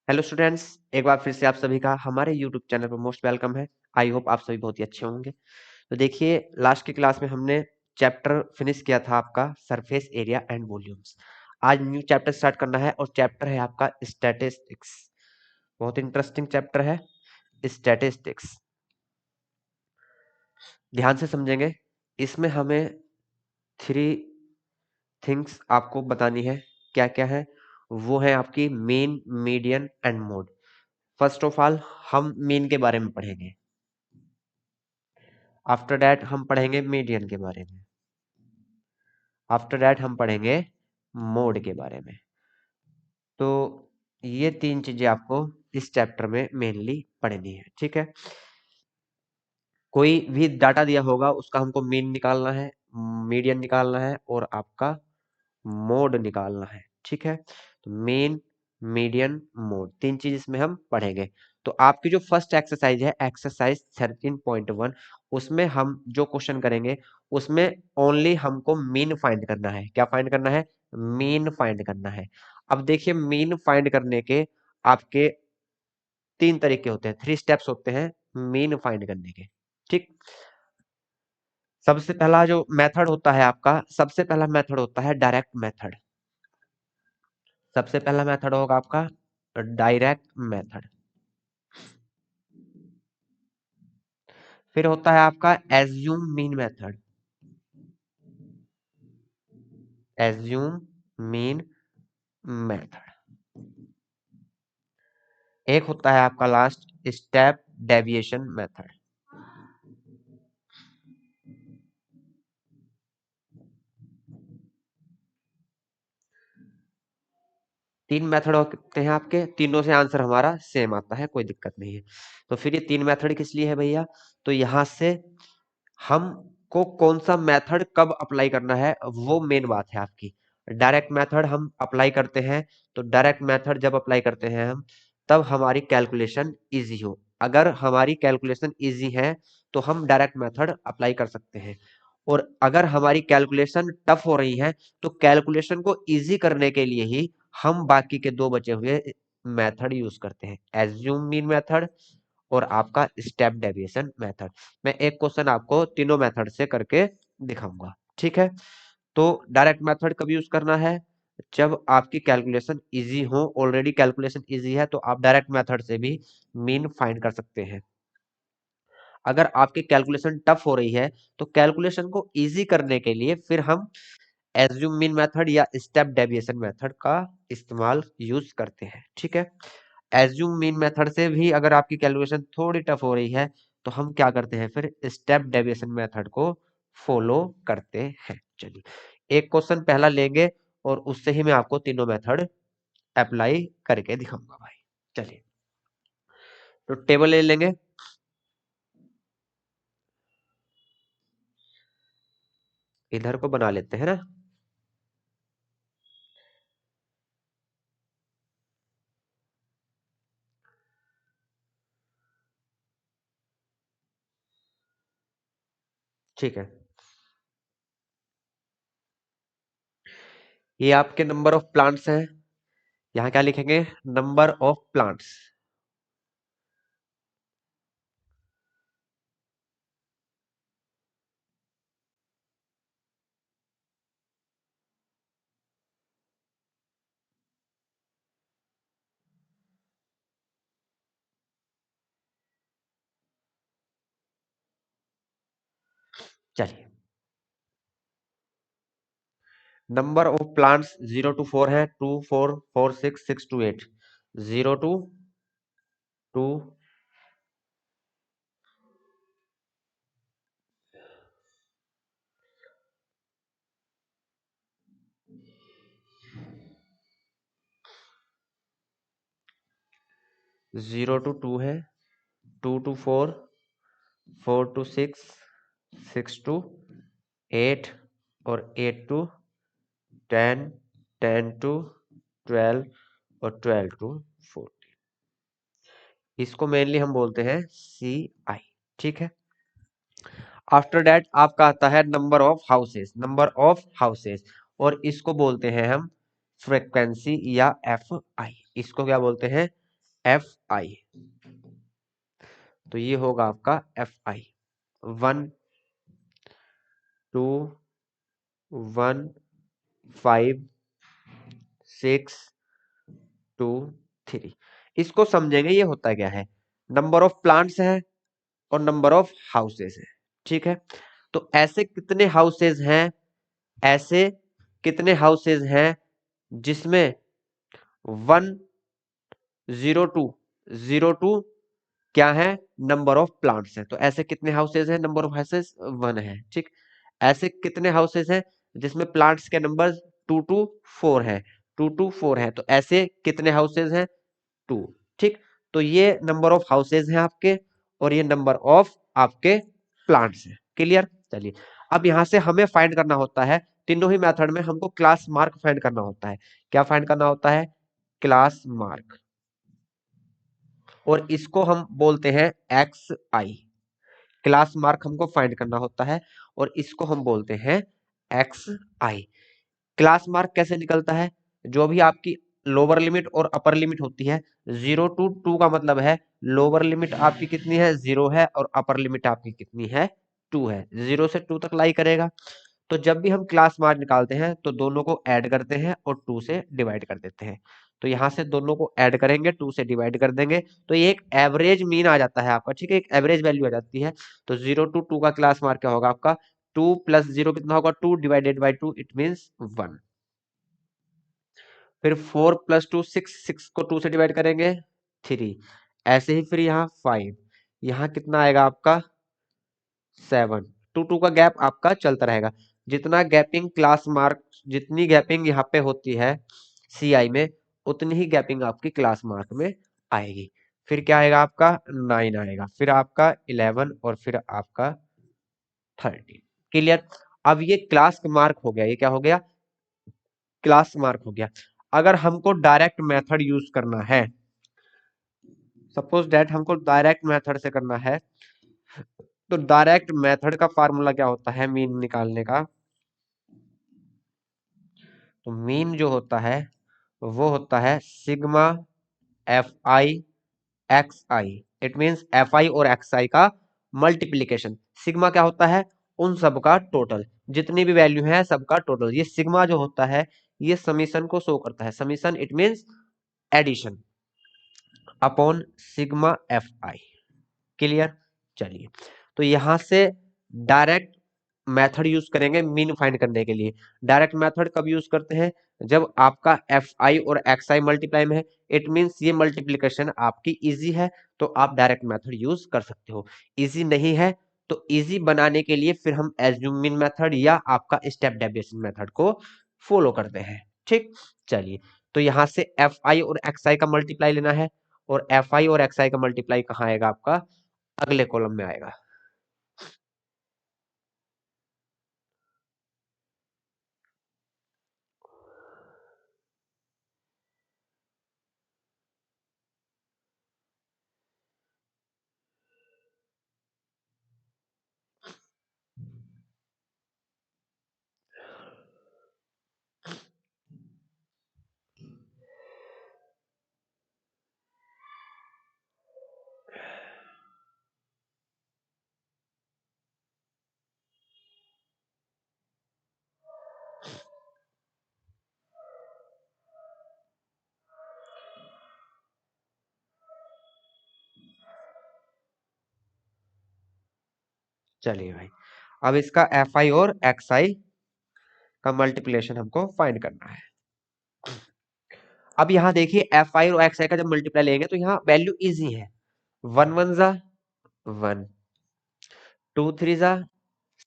Hello students, एक बार फिर से आप सभी का हमारे यूट्यूब चैनल पर मोस्ट वेलकम है। आई होप आप सभी बहुत ही अच्छे होंगे। तो देखिए, लास्ट की क्लास में हमने चैप्टर फिनिश किया था आपका सरफेस एरिया एंड वॉल्यूम्स। आज न्यू चैप्टर स्टार्ट करना है और चैप्टर है आपका स्टैटिस्टिक्स। बहुत इंटरेस्टिंग चैप्टर है स्टैटिस्टिक्स। ध्यान से समझेंगे। इसमें हमें थ्री थिंग्स आपको बतानी है। क्या क्या है? वो है आपकी mean, median and mode. First of all हम मीन के बारे में पढ़ेंगे। आफ्टर दैट हम पढ़ेंगे मीडियन के बारे में। आफ्टर दैट हम पढ़ेंगे मोड के बारे में। तो ये तीन चीजें आपको इस चैप्टर में मेनली पढ़नी है, ठीक है। कोई भी डाटा दिया होगा उसका हमको मीन निकालना है, मीडियन निकालना है और आपका मोड निकालना है, ठीक है। तो मीन, मीडियन, मोड, तीन चीज इसमें हम पढ़ेंगे। तो आपकी जो फर्स्ट एक्सरसाइज है एक्सरसाइज 13.1, उसमें हम जो क्वेश्चन करेंगे उसमें ओनली हमको मीन फाइंड करना है। क्या फाइंड करना है? मीन फाइंड करना है। अब देखिए, मीन फाइंड करने के आपके तीन तरीके होते हैं, थ्री स्टेप्स होते हैं मीन फाइंड करने के, ठीक। सबसे पहला जो मेथड होता है आपका, सबसे पहला मेथड होता है डायरेक्ट मेथड। सबसे पहला मेथड होगा आपका डायरेक्ट मेथड। फिर होता है आपका assume mean method. Assume mean method. एक होता है आपका लास्ट स्टेप डेविएशन मेथड। तीन मेथड होते हैं आपके, तीनों से आंसर हमारा सेम आता है, कोई दिक्कत नहीं है। तो फिर ये तीन मेथड किस लिए है भैया? तो यहां से हमको कौन सा मेथड कब अप्लाई करना है वो मेन बात है आपकी। डायरेक्ट मेथड हम अप्लाई करते हैं, तो डायरेक्ट मेथड जब अप्लाई करते हैं हम, तब हमारी कैलकुलेशन इजी हो। अगर हमारी कैलकुलेशन इजी है तो हम डायरेक्ट मेथड अप्लाई कर सकते हैं। और अगर हमारी कैलकुलेशन टफ हो रही है तो कैलकुलेशन को इजी करने के लिए ही हम बाकी के दो बचे हुए मेथड यूज करते हैं, एज्यूम मीन मेथड और आपका स्टेप डेविएशन मेथड। मैं एक क्वेश्चन आपको तीनों मेथड से करके दिखाऊंगा, ठीक है। तो डायरेक्ट मेथड कब यूज करना है? जब आपकी कैलकुलेशन इजी हो। ऑलरेडी कैलकुलेशन इजी है तो आप डायरेक्ट मेथड से भी मीन फाइंड कर सकते हैं। अगर आपकी कैलकुलेशन टफ हो रही है तो कैलकुलेशन को इजी करने के लिए फिर हम एज्यूम मीन मेथड या स्टेप डेविएशन मेथड का इस्तेमाल यूज करते हैं, ठीक है। एज्यूम मीन मेथड से भी अगर आपकी कैलकुलेशन थोड़ी टफ हो रही है तो हम क्या करते हैं, फिर स्टेप डेविएशन मेथड को फॉलो करते हैं। चलिए, एक क्वेश्चन पहला लेंगे और उससे ही मैं आपको तीनों मेथड अप्लाई करके दिखाऊंगा भाई। चलिए, तो टेबल ले लेंगे। इधर को बना लेते हैं ना। ठीक है, ये आपके नंबर ऑफ प्लांट्स हैं। यहाँ क्या लिखेंगे? Number of plants. चलिए, नंबर ऑफ प्लांट्स 0 to 4 है, 2 4 4 6 6 to 8। 0 to 2। 0 to 2 है, 2 to 4, 4 to 6, 6 to 8 और 8 to 10, 10 to 12 और 12 to 14। इसको मेनली हम बोलते हैं CI, ठीक है। आफ्टर दैट आपका आता है number of houses. Number of houses, और इसको बोलते हैं हम फ्रीक्वेंसी या FI। इसको क्या बोलते हैं? एफ आई, तो ये होगा आपका एफ आई 1 2 1 5 6 2 3। इसको समझेंगे ये होता क्या है, नंबर ऑफ प्लांट्स है और नंबर ऑफ हाउसेस है, ठीक है। तो ऐसे कितने हाउसेस हैं, ऐसे कितने हाउसेस हैं जिसमें 102 क्या है, नंबर ऑफ प्लांट्स है। तो ऐसे कितने हाउसेस हैं, नंबर ऑफ हाउसेस 1 है, ठीक। ऐसे कितने हाउसेस हैं जिसमें प्लांट्स के नंबर 2 to 4 है, 2 to 4 है। तो ऐसे कितने हाउसेस हैं, 2, ठीक। तो ये नंबर ऑफ हाउसेज हैं आपके और ये नंबर ऑफ आपके प्लांट्स हैं, क्लियर। चलिए अब यहां से हमें फाइंड करना होता है, तीनों ही मेथड में हमको क्लास मार्क फाइंड करना होता है। क्या फाइंड करना होता है, क्लास मार्क, और इसको हम बोलते हैं एक्स आई। क्लास मार्क हमको फाइंड करना होता है और इसको हम बोलते हैं एक्स आई। क्लास मार्क कैसे निकलता है, जो भी आपकी लोअर लिमिट और अपर लिमिट होती है, 0 to 2 का मतलब है लोअर लिमिट आपकी कितनी है, 0 है, और अपर लिमिट आपकी कितनी है, 2 है। 0 से 2 तक लाई करेगा। तो जब भी हम क्लास मार्क निकालते हैं तो दोनों को ऐड करते हैं और 2 से डिवाइड कर देते हैं। तो यहां से दोनों को ऐड करेंगे, 2 से डिवाइड कर देंगे, तो ये एक एवरेज मीन आ जाता है आपका, ठीक है, एक एवरेज वैल्यू आ जाती है। तो 0 to 2 का क्लास मार्क क्या होगा आपका, 2 + 0 कितना होगा, 2 डिवाइडेड बाई 2, इट मीन्स 1। फिर 4 + 2 6, 6 को 2 से डिवाइड करेंगे 3। ऐसे ही फिर यहाँ 5, यहाँ कितना आएगा आपका 7। 2 का गैप आपका चलता रहेगा। जितना गैपिंग क्लास मार्क, जितनी गैपिंग यहाँ पे होती है सी आई में, उतनी ही गैपिंग आपकी क्लास मार्क में आएगी। फिर क्या आएगा आपका 9 आएगा, फिर आपका 11 और फिर आपका 13, क्लियर। अब ये क्लास मार्क हो गया, ये क्या हो गया, क्लास मार्क हो गया। अगर हमको डायरेक्ट मेथड यूज करना है, सपोज दैट हमको डायरेक्ट मेथड से करना है, तो डायरेक्ट मेथड का फार्मूला क्या होता है मीन निकालने का, तो मीन जो होता है वो होता है sigma F I X I. It means F I और एक्स आई का मल्टीप्लीकेशन। सिग्मा क्या होता है, उन सब का टोटल, जितनी भी वैल्यू है सबका टोटल। ये सिग्मा जो होता है ये समीशन को शो करता है, summation it means addition upon sigma F I, clear. चलिए तो यहां से डायरेक्ट मेथड यूज करेंगे मीन फाइंड करने के लिए। डायरेक्ट मेथड कब यूज करते हैं, जब आपका एफ आई और एक्स आई मल्टीप्लाई में है, इट मींस ये मल्टीप्लीकेशन आपकी इजी है, तो आप डायरेक्ट मेथड यूज कर सकते हो। इजी नहीं है तो इजी बनाने के लिए फिर हम एज्यूम मीन मेथड या आपका स्टेप डेविएशन मेथड को फॉलो करते हैं, ठीक। चलिए तो यहां से एफ आई और एक्स आई का मल्टीप्लाई लेना है, और एफ आई और एक्स आई का मल्टीप्लाई कहाँ आएगा आपका, अगले कॉलम में आएगा। चलिए भाई, अब इसका एफ आई और एक्स आई का मल्टीप्लिकेशन हमको फाइंड करना है। अब यहाँ देखिए एफ आई और एक्स आई का जब मल्टीप्लाई लेंगे तो यहाँ वैल्यू इजी है। 1 1 2 3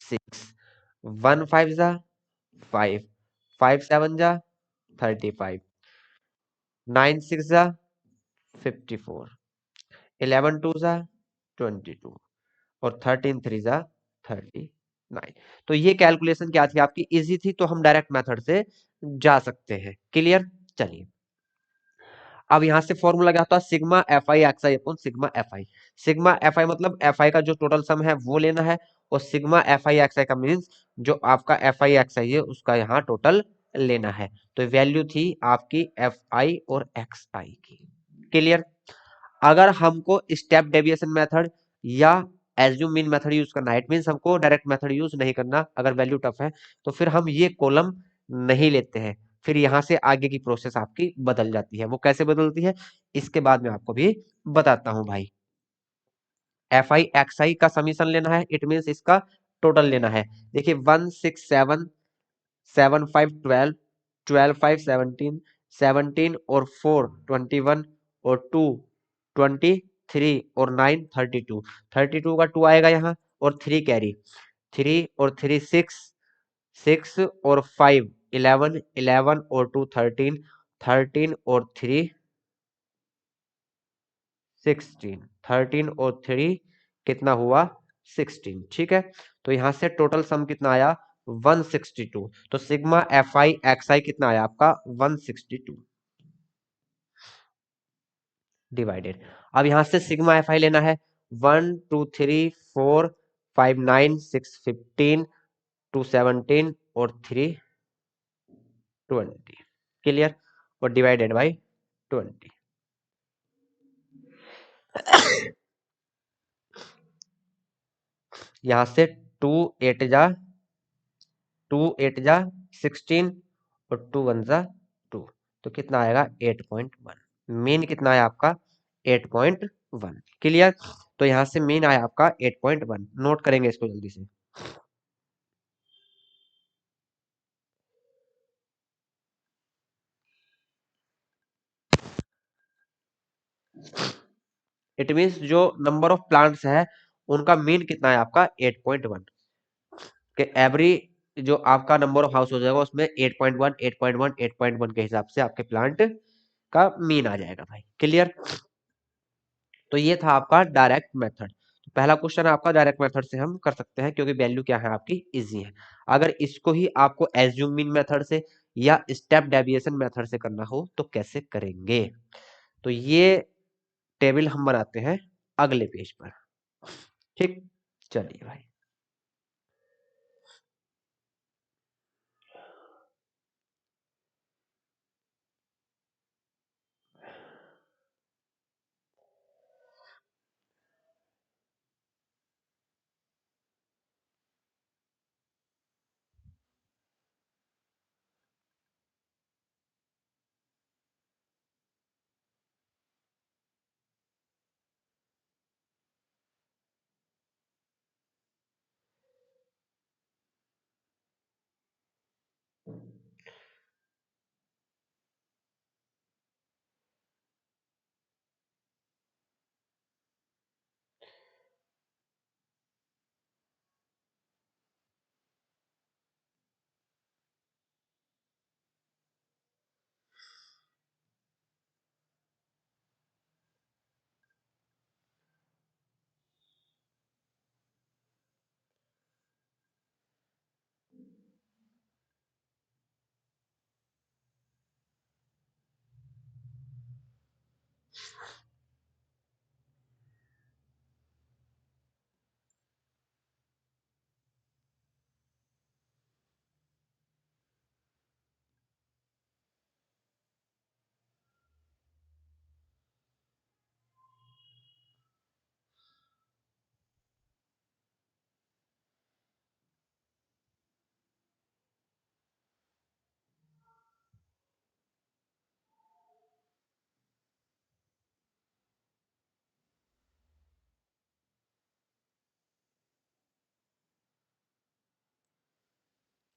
6, 1 5 5, 5 7 35, 9 6 54, 11 2 22, और 13 3 39। तो ये कैलकुलेशन क्या थी आपकी, इजी थी, तो हम डायरेक्ट मेथड से जा सकते हैं, क्लियर। चलिए अब यहां से फॉर्मूला क्या होता है, sigma F I X I upon sigma F I. Sigma F आई मतलब एफ आई का जो टोटल सम है वो लेना है, और सिग्मा एफ आई एक्स आई का मीन्स जो आपका एफ आई एक्स आई है उसका यहाँ टोटल लेना है। तो वैल्यू थी आपकी एफ आई और एक्स आई की, क्लियर। अगर हमको स्टेप डेविएशन मेथड या एज्यूम मीन मेथड यूज करना है, इट मीन हमको डायरेक्ट मेथड यूज नहीं करना, अगर वैल्यू टफ है तो फिर हम ये कॉलम नहीं लेते हैं। फिर यहां से आगे की प्रोसेस आपकी बदल जाती है। वो कैसे बदलती है इसके बाद मैं आपको भी बताता हूं भाई। एफ आई एक्स आई का समीशन लेना है, इट मीन इसका टोटल लेना है। देखिए 1 6 7 7 5 12, 12 5 17, 17 और 4 21 और 2 23 और 9 32, 32 का 2 आएगा यहाँ और 3 कैरी, 3 और 3 6, 6 और 5 11, 11 और 2 13, 13 और 3 16, 13 और 3 कितना हुआ 16। ठीक है, तो यहां से टोटल सम कितना आया 162। तो सिग्मा एफ आई एक्स आई कितना आया आपका 162 डिवाइडेड। अब यहां से सिग्मा एफ आई लेना है 1 2 3 4 5 9 6 15 2 17 और 3 20 क्लियर, और डिवाइडेड बाई 20। यहां से 2 8 जा 2 8 जा 16 और 2 1 जा 2, तो कितना आएगा 8.1। मीन कितना है आपका 8.1 क्लियर। तो यहां से मीन आया आपका 8.1, नोट करेंगे इसको जल्दी से। इट मीन्स जो नंबर ऑफ प्लांट्स है उनका मीन कितना है आपका 8.1 के एवरी, जो आपका नंबर ऑफ हाउस हो जाएगा उसमें 8.1 8.1 8.1 के हिसाब से आपके प्लांट का मीन आ जाएगा भाई क्लियर। तो ये था आपका डायरेक्ट मेथड। तो पहला क्वेश्चन आपका डायरेक्ट मेथड से हम कर सकते हैं क्योंकि वैल्यू क्या है आपकी इजी है। अगर इसको ही आपको एज्यूम मीन मेथड से या स्टेप डेविएशन मेथड से करना हो तो कैसे करेंगे, तो ये टेबल हम बनाते हैं अगले पेज पर। ठीक, चलिए भाई।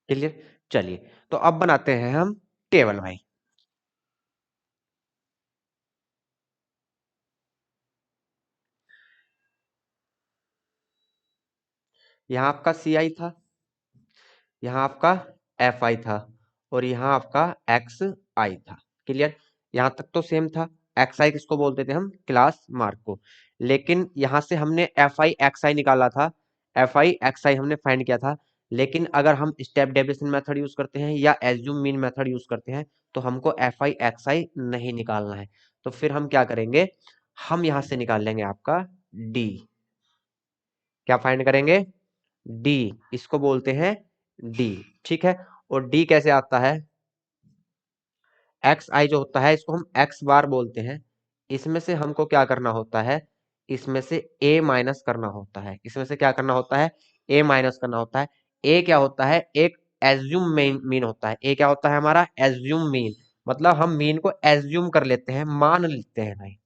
क्लियर, चलिए तो अब बनाते हैं हम टेबल भाई। यहाँ आपका सी आई था, यहाँ आपका एफ आई था और यहाँ आपका एक्स आई था क्लियर। यहाँ तक तो सेम था। एक्स आई किसको बोलते थे हम, क्लास मार्क को। लेकिन यहाँ से हमने एफ आई एक्स आई निकाला था, एफ आई एक्स आई हमने फाइंड किया था। लेकिन अगर हम स्टेप डेविएशन मेथड यूज करते हैं या एज्यूम मीन मेथड यूज करते हैं तो हमको एफ आई एक्स आई नहीं निकालना है। तो फिर हम क्या करेंगे, हम यहाँ से निकाल लेंगे आपका डी। क्या फाइंड करेंगे, डी, इसको बोलते हैं डी। ठीक है, और डी कैसे आता है, एक्स आई जो होता है इसको हम एक्स बार बोलते हैं, इसमें से हमको क्या करना होता है, इसमें से a माइनस करना होता है, इसमें से क्या करना होता है, a माइनस करना होता है। a क्या होता है, एक एज्यूम मीन होता है। a क्या होता है हमारा, एज्यूम मीन, मतलब हम मीन को एज्यूम कर लेते हैं, मान लेते हैं भाई,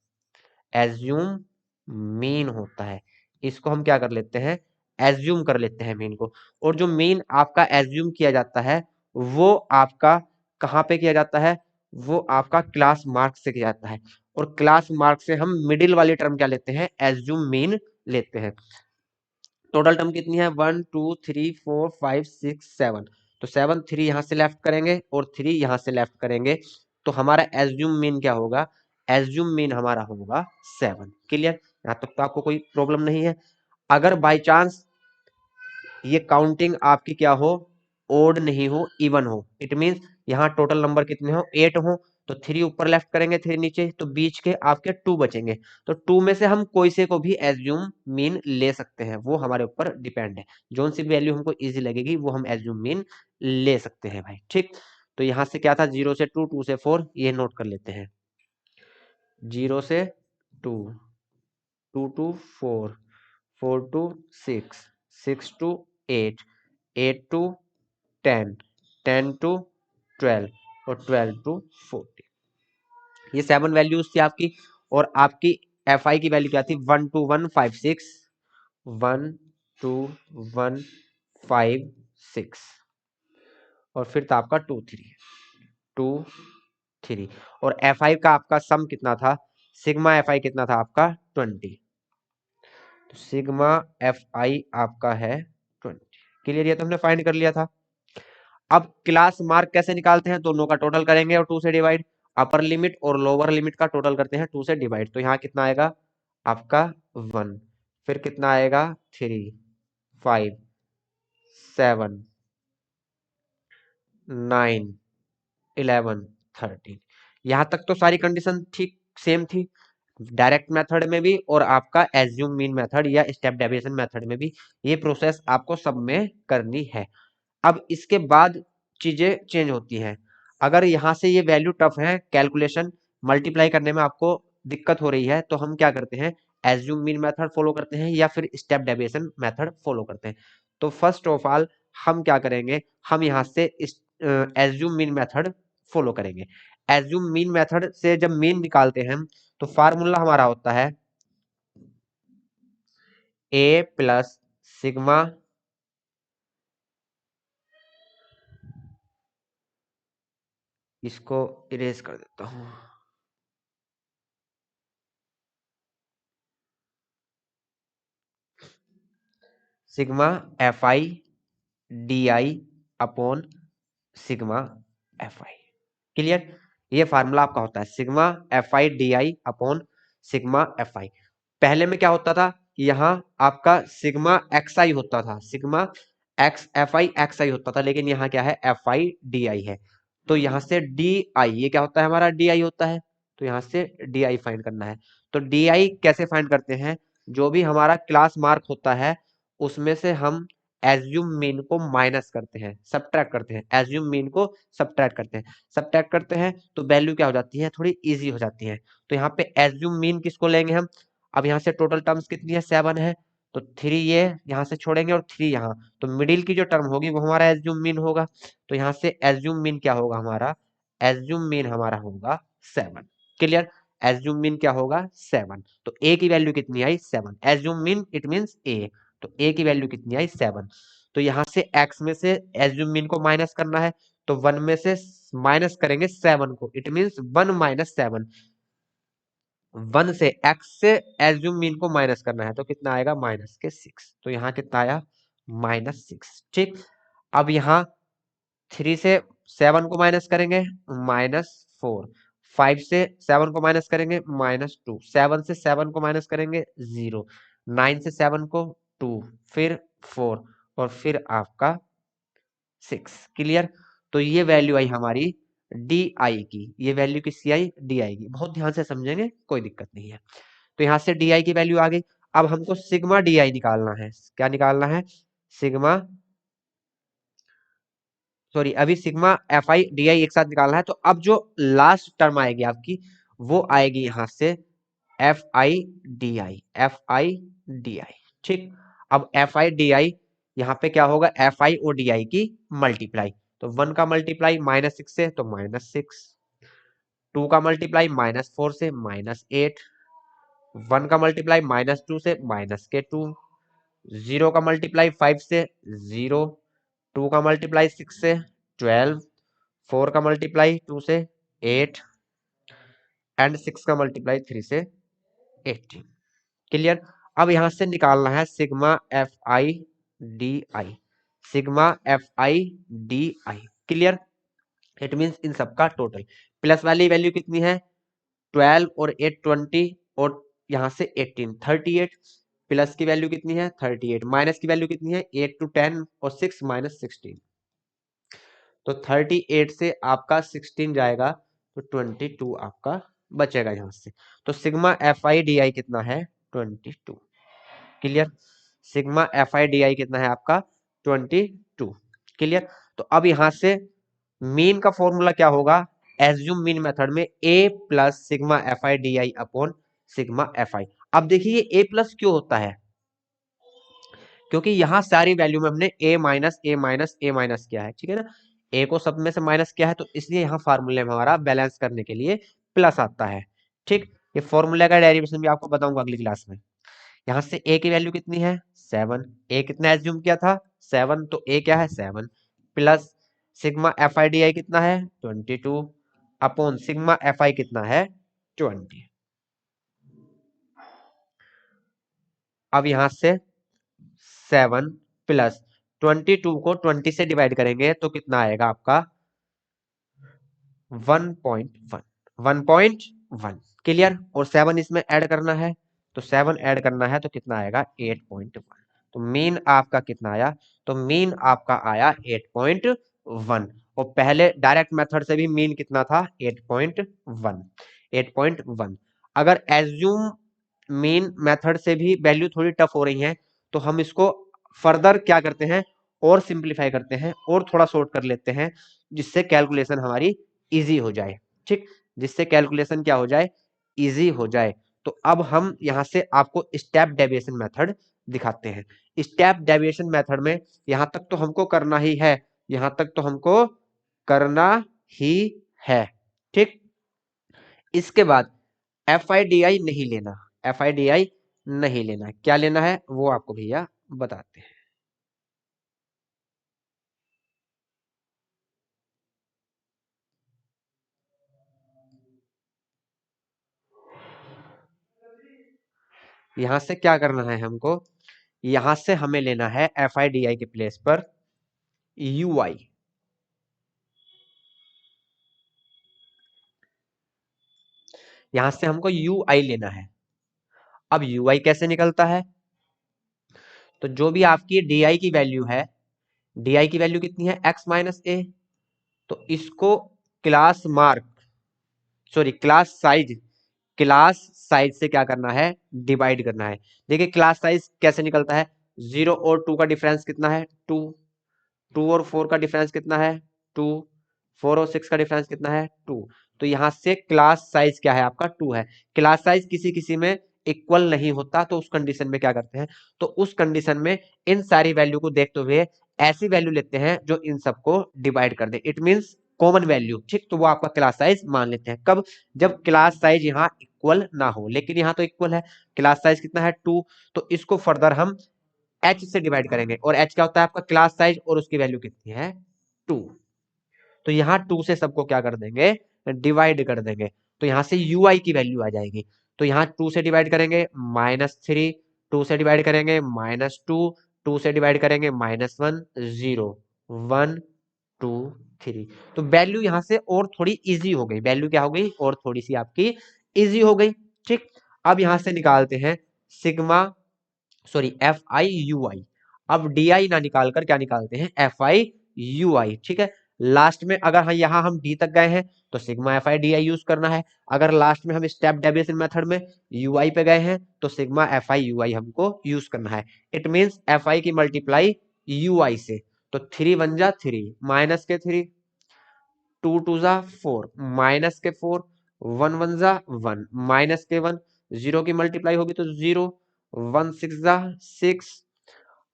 एज्यूम मीन होता है। इसको हम क्या कर लेते हैं, एज्यूम कर लेते हैं मीन को। और जो मीन आपका एज्यूम किया जाता है वो आपका कहाँ पे किया जाता है, वो आपका क्लास मार्क से किया जाता है। और क्लास मार्क से हम मिडिल वाली टर्म क्या लेते हैं, एज्यूम मीन लेते हैं। टोटल टर्म कितनी है, 1 2 3 4 5 6 7। तो 7 3 यहां से लेफ्ट करेंगे और 3 यहां से लेफ्ट करेंगे, तो हमारा एज्यूम मीन क्या होगा, एज्यूम मीन हमारा होगा 7। क्लियर, यहां तक तो आपको कोई प्रॉब्लम नहीं है। अगर बाई चांस ये काउंटिंग आपकी क्या हो, ओड नहीं हो, इवन हो, इट मींस यहाँ टोटल नंबर कितने हो, 8 हो, तो 3 ऊपर लेफ्ट करेंगे, 3 नीचे, तो बीच के आपके 2 बचेंगे। तो 2 में से हम कोई से को भी एज्यूम मीन ले सकते हैं, वो हमारे ऊपर डिपेंड है। जोन सी वैल्यू हमको इजी लगेगी वो हम एज्यूम मीन ले सकते हैं भाई, ठीक। तो यहाँ से क्या था, 0 से 2, 2 से 4, ये नोट कर लेते हैं। 0 से 2, 2 to 4, 4 to 6, 6 to 8, 8 to 10, 10 to 12 और 12 to 14। ये 7 वैल्यूज थी आपकी। और आपकी एफ आई की वैल्यू क्या थी, 12156, 12156, और फिर था आपका 2 3 और एफ आई का आपका सम कितना था, सिग्मा एफ आई कितना था आपका 20। तो सिग्मा एफ आई आपका है 20। क्लियर, ये तो हमने फाइंड कर लिया था। अब क्लास मार्क कैसे निकालते हैं, दोनों का टोटल करेंगे और 2 से डिवाइड, अपर लिमिट और लोअर लिमिट का टोटल करते हैं 2 से डिवाइड, तो यहाँ कितना आएगा आपका 1, फिर कितना आएगा 3 5 7 9 11 13। यहां तक तो सारी कंडीशन ठीक सेम थी, डायरेक्ट मेथड में भी और आपका एज्यूम मीन मेथड या स्टेप डेविएशन मेथड में भी ये प्रोसेस आपको सब में करनी है। अब इसके बाद चीजें चेंज होती हैं। अगर यहाँ से ये वैल्यू टफ है, कैलकुलेशन मल्टीप्लाई करने में आपको दिक्कत हो रही है, तो हम क्या करते हैं, एज्यूम मीन मेथड फॉलो करते हैं या फिर स्टेप डेविएशन मेथड फॉलो करते हैं। तो फर्स्ट ऑफ ऑल हम क्या करेंगे, हम यहाँ से एज्यूम मीन मेथड फॉलो करेंगे। एज्यूम मीन मेथड से जब मीन निकालते हैं तो फार्मूला हमारा होता है ए प्लस सिग्मा, इसको इरेज कर देता हूं, sigma F I D I upon sigma F I. Clear, ये फार्मूला आपका होता है sigma F I D I upon sigma F आई। पहले में क्या होता था, यहाँ आपका सिग्मा एक्स आई होता था, sigma X F I X I होता था, लेकिन यहाँ क्या है, एफ आई डी आई है। तो यहाँ से डी आई, ये क्या होता है हमारा, डी आई होता है, तो यहाँ से डी आई फाइंड करना है। तो डी आई कैसे फाइंड करते हैं, जो भी हमारा क्लास मार्क होता है उसमें से हम एज्यूम मीन को माइनस करते हैं, सब्ट्रैक्ट करते हैं, एज्यूम मीन को सब्ट्रैक्ट करते हैं, सब्ट्रैक्ट करते हैं तो वैल्यू क्या हो जाती है, थोड़ी इजी हो जाती है। तो यहाँ पे एज्यूम मीन किसको लेंगे हम, अब यहाँ से टोटल टर्म्स कितनी है, 7 है, तो 3 ये यहाँ से छोड़ेंगे और 3 यहाँ, तो मिडिल की जो टर्म होगी वो हमारा एज्यूम मीन होगा। तो यहाँ से एज्यूम मीन क्या होगा हमारा, एज्यूम मीन हमारा होगा 7। क्लियर, एज्यूम मीन क्या होगा 7। तो ए की वैल्यू कितनी आई 7, एज्यूम मीन इट मींस ए, तो ए की वैल्यू कितनी आई 7। तो यहाँ से x में से एज्यूम मीन को माइनस करना है, तो 1 में से माइनस करेंगे 7 को, इट मींस 1 माइनस 7। 1 से x से एज्यूम मीन को माइनस करना है, तो कितना आएगा माइनस के 6, तो यहाँ कितना आया -6, ठीक। अब यहाँ 3 से 7 को माइनस करेंगे -4, 5 से 7 को माइनस करेंगे -2, 7 से 7 को माइनस करेंगे 0, 9 से 7 को 2, फिर 4 और फिर आपका 6। क्लियर, तो ये वैल्यू आई हमारी डी आई की, ये वैल्यू किसकी आई, डी आई की। बहुत ध्यान से समझेंगे, कोई दिक्कत नहीं है। तो यहाँ से डी आई की वैल्यू आ गई। अब हमको सिग्मा डी आई निकालना है, क्या निकालना है, सिग्मा, सॉरी अभी सिग्मा एफ आई डी आई एक साथ निकालना है। तो अब जो लास्ट टर्म आएगी आपकी वो आएगी यहाँ से F I D I, F I D आई। ठीक, अब एफ आई डी आई यहाँ पे क्या होगा, एफ आई और डी आई की मल्टीप्लाई। तो 1 का मल्टीप्लाई -6 से तो -6, 2 का मल्टीप्लाई -4 से -8, 1 का मल्टीप्लाई -2 से -2, 0 का मल्टीप्लाई 5 से 0, 2 का मल्टीप्लाई 6 से 12, 4 का मल्टीप्लाई 2 से 8 एंड 6 का मल्टीप्लाई 3 से 18। क्लियर। अब यहां से निकालना है sigma F I D I, sigma F I D I. Clear. It means इन सबका टोटल। प्लस वाली वैल्यू कितनी है, 12 और 8 20, और यहां से 18 38। प्लस की वैल्यू कितनी है 38, माइनस की वैल्यू कितनी है 8 to 10 और 6 -16। तो 38 से आपका 16 जाएगा तो 22 आपका बचेगा यहां से। तो सिग्मा एफ आई डी आई कितना है 22। Clear. Sigma F I D आई कितना है आपका 22। क्लियर। तो अब यहां से मीन का फॉर्मूला क्या होगा, एज्यूम मीन मेथड में a plus sigma F I D I upon sigma F आई। अब देखिए ये a प्लस क्यों होता है, क्योंकि यहां सारी वैल्यू में हमने a minus a minus a minus किया है। ठीक है ना, a को सब में से माइनस किया है, तो इसलिए यहाँ फार्मूले में हमारा बैलेंस करने के लिए प्लस आता है। ठीक, ये फॉर्मूले का डेरिवेशन भी आपको बताऊंगा अगली क्लास में। यहाँ से a की वैल्यू कितनी है 7, a कितना एज्यूम किया था 7, तो a क्या है 7 plus sigma F I D आई कितना है 22 अपॉन सिग्मा एफ आई कितना है 20। अब यहां से 7 प्लस 22 को 20 से डिवाइड करेंगे तो कितना आएगा आपका 1.1, 1.1। क्लियर। और 7 इसमें ऐड करना है, तो 7 ऐड करना है तो कितना आएगा 8.1। तो मीन आपका कितना आया, तो मीन आपका आया 8.1। और पहले डायरेक्ट मेथड से भी मीन कितना था 8.1, 8.1। अगर एज्यूम मीन मेथड से भी वैल्यू थोड़ी टफ हो रही है तो हम इसको फर्दर क्या करते हैं और सिंप्लीफाई करते हैं और थोड़ा शॉर्ट कर लेते हैं, जिससे कैलकुलेशन हमारी इजी हो जाए। ठीक, जिससे कैलकुलेशन क्या हो जाए, इजी हो जाए। तो अब हम यहां से आपको स्टेप डेविएशन मेथड दिखाते हैं। स्टेप डेविएशन मेथड में यहां तक तो हमको करना ही है, यहां तक तो हमको करना ही है। ठीक, इसके बाद एफ आई डी आई नहीं लेना, एफ आई डी आई नहीं लेना, क्या लेना है वो आपको भैया बताते हैं। यहां से क्या करना है हमको, यहां से हमें लेना है एफ आई डी आई के प्लेस पर यू आई। यहां से हमको यू आई लेना है। अब यू आई कैसे निकलता है, तो जो भी आपकी डी आई की वैल्यू है, डी आई की वैल्यू कितनी है एक्स माइनस ए, तो इसको class mark, sorry class size, class size से क्या करना है डिवाइड करना है। देखिए क्लास साइज कैसे निकलता है, 0 और 2 का डिफरेंस कितना है 2, 2 और 4 का डिफरेंस कितना है 2, 4 और 6 का डिफरेंस कितना है 2। तो यहां से क्लास साइज क्या है आपका 2 है। क्लास साइज किसी किसी में इक्वल नहीं होता, तो उस कंडीशन में क्या करते हैं, तो उस कंडीशन में इन सारी वैल्यू को देखते हुए ऐसी वैल्यू लेते हैं जो इन सबको डिवाइड कर दे। It means common value. ठीक, तो वो आपका क्लास साइज मान लेते हैं। कब, जब क्लास साइज यहाँ इक्वल ना हो, लेकिन यहाँ तो इक्वल है, क्लास साइज कितना है 2, तो इसको फर्दर हम एच से डिवाइड करेंगे, और एच क्या होता है आपका क्लास साइज, और उसकी वैल्यू कितनी है 2। तो यहाँ 2 से सबको क्या कर देंगे डिवाइड कर देंगे, तो यहाँ से यू आई की वैल्यू आ जाएगी। तो यहाँ 2 से डिवाइड करेंगे -3, 2 से डिवाइड करेंगे -2, 2 से डिवाइड करेंगे -1, 0, 1, 2, 3। तो वैल्यू यहाँ से और थोड़ी इजी हो गई, वैल्यू क्या हो गई और थोड़ी सी आपकी इजी हो गई। ठीक, अब यहाँ से निकालते हैं sigma, sorry F I U I. अब डी आई ना निकाल कर क्या निकालते हैं एफ आई यू आई। ठीक है, लास्ट में अगर यहाँ हम डी तक गए हैं तो sigma F I D I use करना है। अगर लास्ट में हम स्टेप डेविएशन मेथड में यू आई पे गए हैं तो सिग्मा एफ आई यू आई हमको यूज करना है। इट मींस एफ आई की मल्टीप्लाई यू आई से, तो 3 1 जा 3, माइनस के 3, 2 2 जा 4, माइनस के 4, 1 1 जा 1, माइनस के 1, जीरो की मल्टीप्लाई होगी तो जीरो, 1 6 जा 6,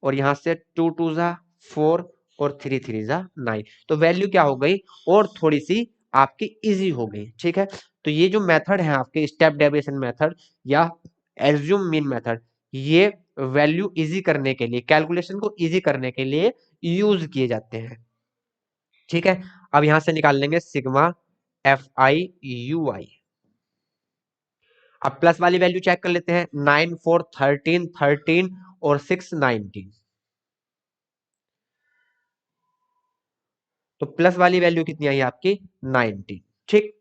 और यहां से 2 2 जा 4, और 3 3 जा 9। तो वैल्यू क्या हो गई, और थोड़ी सी आपकी इजी हो गई। ठीक है, तो ये जो मेथड है आपके स्टेप डेविएशन मेथड या एज्यूम मीन मेथड, ये वैल्यू इजी करने के लिए, कैलकुलेशन को इजी करने के लिए यूज किए जाते हैं। ठीक है, अब यहां से निकाल लेंगे sigma F I U I. अब प्लस वाली वैल्यू चेक कर लेते हैं, 9 4 13 13 और 6 19। तो प्लस वाली वैल्यू कितनी आई आपकी 19। ठीक,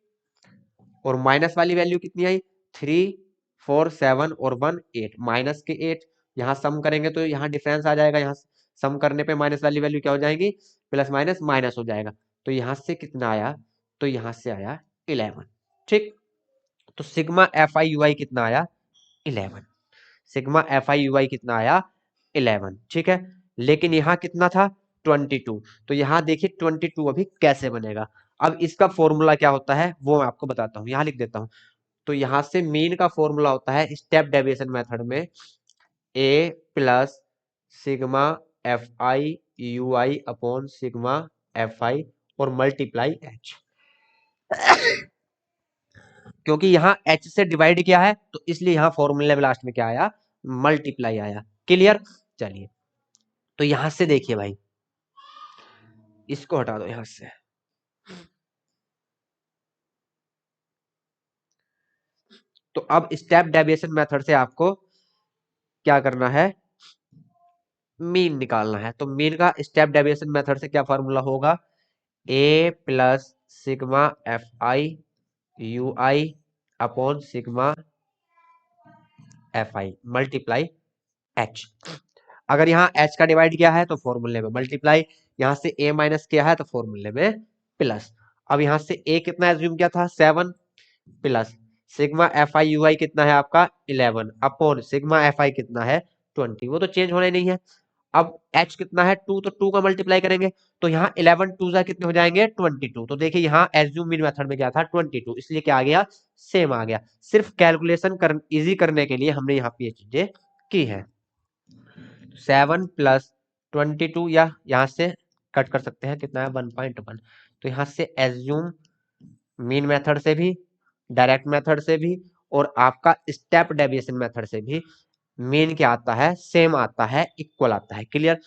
और माइनस वाली वैल्यू कितनी आई 3 4 7 और 1 8, माइनस के 8। यहां सम करेंगे तो यहाँ डिफरेंस आ जाएगा, यहाँ सम करने पे माइनस वाली वैल्यू क्या हो जाएगी, प्लस माइनस माइनस हो जाएगा। तो यहां से कितना आया, तो यहां से आया 11। ठीक, तो sigma F I U I कितना आया 11। Sigma F I U I कितना आया 11। ठीक है, लेकिन यहाँ कितना था 22। तो यहाँ देखिए 22 अभी कैसे बनेगा। अब इसका फॉर्मूला क्या होता है वो मैं आपको बताता हूँ, यहाँ लिख देता हूँ। तो यहाँ से मीन का फॉर्मूला होता है स्टेप डेविएशन मेथड में A plus sigma F I U I upon sigma F I और मल्टीप्लाई एच। क्योंकि यहाँ एच से डिवाइड किया है तो इसलिए यहाँ फॉर्मूले में लास्ट में क्या आया, मल्टीप्लाई आया। क्लियर, चलिए तो यहां से देखिए भाई, इसको हटा दो यहां से। तो अब स्टेप डेविएशन मेथड से आपको क्या करना है, मीन निकालना है। तो मीन का स्टेप डेविएशन मेथड से क्या फॉर्मूला होगा, A plus sigma F I U I upon sigma F I multiply H. अगर यहाँ एच का डिवाइड किया है तो फॉर्मूले में मल्टीप्लाई, यहां से ए माइनस किया है तो फॉर्मूले में प्लस। अब यहां से ए कितना एज्यूम किया था 7, plus sigma F I U I कितना है आपका 11 अपॉन सिग्मा एफ आई कितना है 20, वो तो चेंज होना ही नहीं है। अब एच कितना है 2, तो 2 का मल्टीप्लाई करेंगे तो यहाँ 11 2 जा कितने हो जाएंगे 22। तो देखिए यहाँ एज्यूम मीन मेथड में क्या था 22, इसलिए क्या आ गया सेम आ गया। सिर्फ कैलकुलेशन कर इजी करने के लिए हमने यहाँ पे ये चीजें की है। 7 प्लस 22, या यहाँ से कट कर सकते हैं, कितना है 1.1। तो यहाँ से एज्यूम मीन मेथड से भी, डायरेक्ट मेथड से भी, और आपका स्टेप डेविएशन मेथड से भी मीन क्या आता है, सेम आता है, इक्वल आता है। क्लियर,